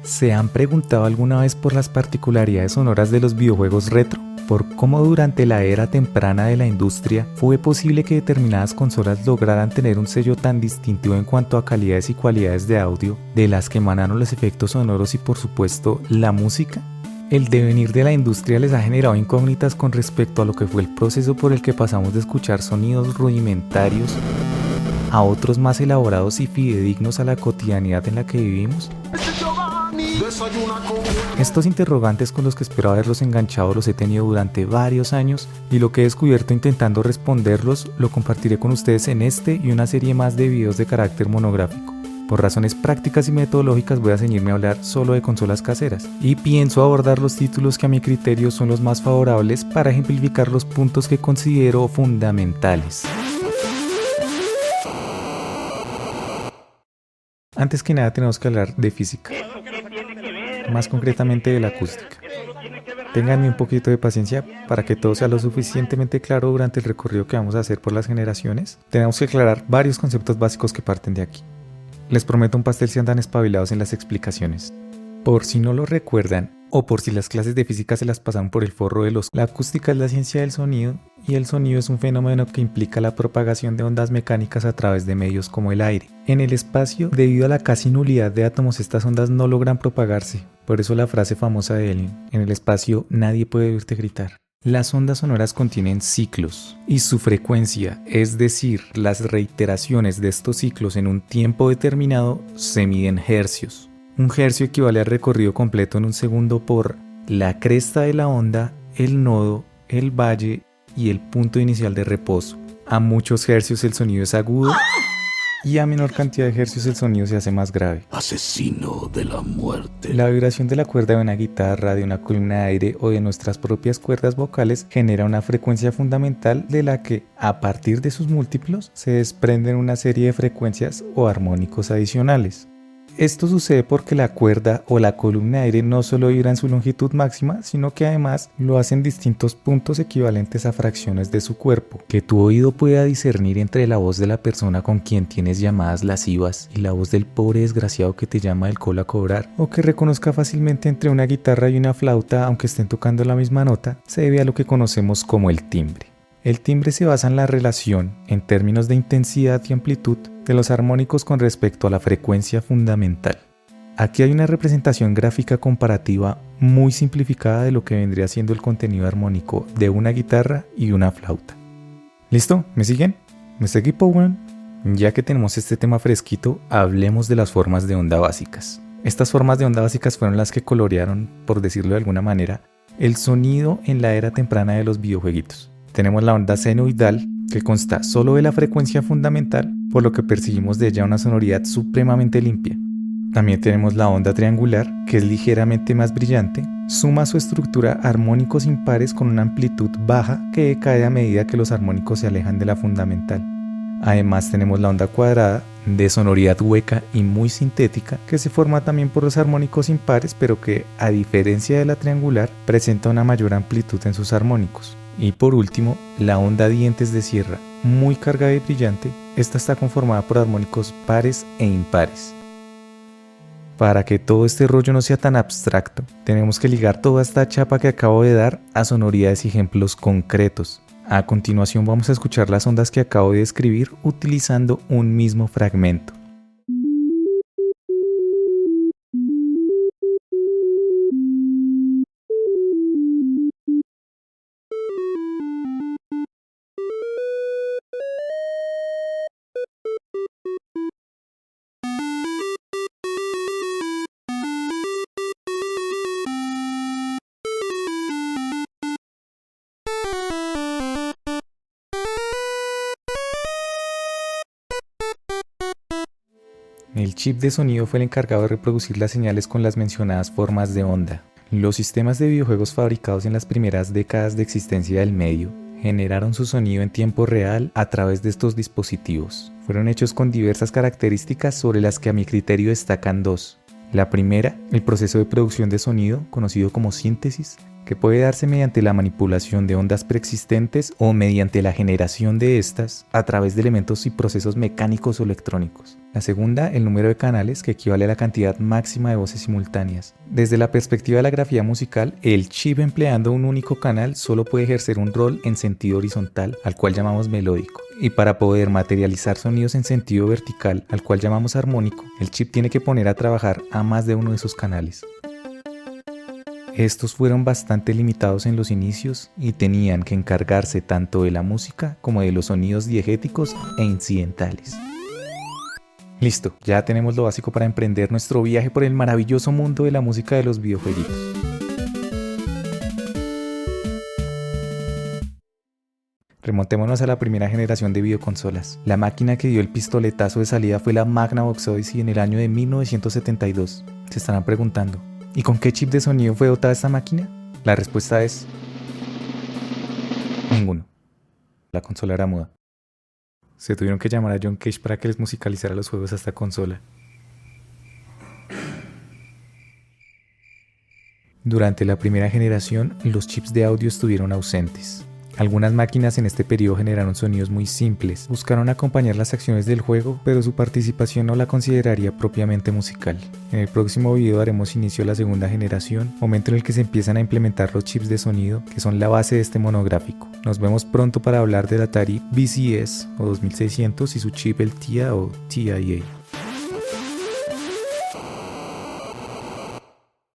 ¿Se han preguntado alguna vez por las particularidades sonoras de los videojuegos retro? ¿Por cómo durante la era temprana de la industria fue posible que determinadas consolas lograran tener un sello tan distintivo en cuanto a calidades y cualidades de audio, de las que emanaron los efectos sonoros y por supuesto la música? El devenir de la industria les ha generado incógnitas con respecto a lo que fue el proceso por el que pasamos de escuchar sonidos rudimentarios a otros más elaborados y fidedignos a la cotidianidad en la que vivimos. Estos interrogantes con los que espero haberlos enganchado los he tenido durante varios años y lo que he descubierto intentando responderlos lo compartiré con ustedes en este y una serie más de videos de carácter monográfico. Por razones prácticas y metodológicas voy a ceñirme a hablar solo de consolas caseras y pienso abordar los títulos que a mi criterio son los más favorables para ejemplificar los puntos que considero fundamentales. Antes que nada tenemos que hablar de física, más concretamente de la acústica. Ténganme un poquito de paciencia para que todo sea lo suficientemente claro durante el recorrido que vamos a hacer por las generaciones. Tenemos que aclarar varios conceptos básicos que parten de aquí. Les prometo un pastel si andan espabilados en las explicaciones. Por si no lo recuerdan, o por si las clases de física se las pasan por el forro de la acústica es la ciencia del sonido, y el sonido es un fenómeno que implica la propagación de ondas mecánicas a través de medios como el aire. En el espacio, debido a la casi nulidad de átomos, estas ondas no logran propagarse. Por eso la frase famosa de Elin: en el espacio nadie puede oírte gritar. Las ondas sonoras contienen ciclos, y su frecuencia, es decir, las reiteraciones de estos ciclos en un tiempo determinado, se miden hercios. Un hercio equivale al recorrido completo en un segundo por la cresta de la onda, el nodo, el valle y el punto inicial de reposo. A muchos hercios el sonido es agudo y a menor cantidad de hercios el sonido se hace más grave. Asesino de la muerte. La vibración de la cuerda de una guitarra, de una columna de aire o de nuestras propias cuerdas vocales genera una frecuencia fundamental de la que, a partir de sus múltiplos, se desprenden una serie de frecuencias o armónicos adicionales. Esto sucede porque la cuerda o la columna de aire no solo vibra en su longitud máxima, sino que además lo hace en distintos puntos equivalentes a fracciones de su cuerpo. Que tu oído pueda discernir entre la voz de la persona con quien tienes llamadas lascivas y la voz del pobre desgraciado que te llama del colo a cobrar, o que reconozca fácilmente entre una guitarra y una flauta aunque estén tocando la misma nota, se debe a lo que conocemos como el timbre. El timbre se basa en la relación, en términos de intensidad y amplitud, de los armónicos con respecto a la frecuencia fundamental. Aquí hay una representación gráfica comparativa muy simplificada de lo que vendría siendo el contenido armónico de una guitarra y una flauta. ¿Listo? ¿Me siguen? ¿Me seguí, Powen? Ya que tenemos este tema fresquito, hablemos de las formas de onda básicas. Estas formas de onda básicas fueron las que colorearon, por decirlo de alguna manera, el sonido en la era temprana de los videojueguitos. Tenemos la onda senoidal, que consta solo de la frecuencia fundamental, por lo que percibimos de ella una sonoridad supremamente limpia. También tenemos la onda triangular, que es ligeramente más brillante, suma a su estructura armónicos impares con una amplitud baja que decae a medida que los armónicos se alejan de la fundamental. Además tenemos la onda cuadrada, de sonoridad hueca y muy sintética, que se forma también por los armónicos impares, pero que, a diferencia de la triangular, presenta una mayor amplitud en sus armónicos. Y por último, la onda dientes de sierra, muy cargada y brillante. Esta está conformada por armónicos pares e impares. Para que todo este rollo no sea tan abstracto, tenemos que ligar toda esta chapa que acabo de dar a sonoridades y ejemplos concretos. A continuación vamos a escuchar las ondas que acabo de describir utilizando un mismo fragmento. El chip de sonido fue el encargado de reproducir las señales con las mencionadas formas de onda. Los sistemas de videojuegos fabricados en las primeras décadas de existencia del medio generaron su sonido en tiempo real a través de estos dispositivos. Fueron hechos con diversas características sobre las que a mi criterio destacan dos. La primera, el proceso de producción de sonido, conocido como síntesis, que puede darse mediante la manipulación de ondas preexistentes o mediante la generación de estas a través de elementos y procesos mecánicos o electrónicos. La segunda, el número de canales, que equivale a la cantidad máxima de voces simultáneas. Desde la perspectiva de la grafía musical, el chip empleando un único canal solo puede ejercer un rol en sentido horizontal, al cual llamamos melódico. Y para poder materializar sonidos en sentido vertical, al cual llamamos armónico, el chip tiene que poner a trabajar a más de uno de sus canales. Estos fueron bastante limitados en los inicios y tenían que encargarse tanto de la música como de los sonidos diegéticos e incidentales. Listo, ya tenemos lo básico para emprender nuestro viaje por el maravilloso mundo de la música de los videojueguitos. Remontémonos a la primera generación de videoconsolas. La máquina que dio el pistoletazo de salida fue la Magnavox Odyssey en el año de 1972. Se estarán preguntando, ¿y con qué chip de sonido fue dotada esta máquina? La respuesta es ninguno. La consola era muda. Se tuvieron que llamar a John Cage para que les musicalizara los juegos a esta consola. Durante la primera generación, los chips de audio estuvieron ausentes. Algunas máquinas en este periodo generaron sonidos muy simples, buscaron acompañar las acciones del juego, pero su participación no la consideraría propiamente musical. En el próximo video daremos inicio a la segunda generación, momento en el que se empiezan a implementar los chips de sonido, que son la base de este monográfico. Nos vemos pronto para hablar del Atari VCS o 2600 y su chip el TIA o TIA.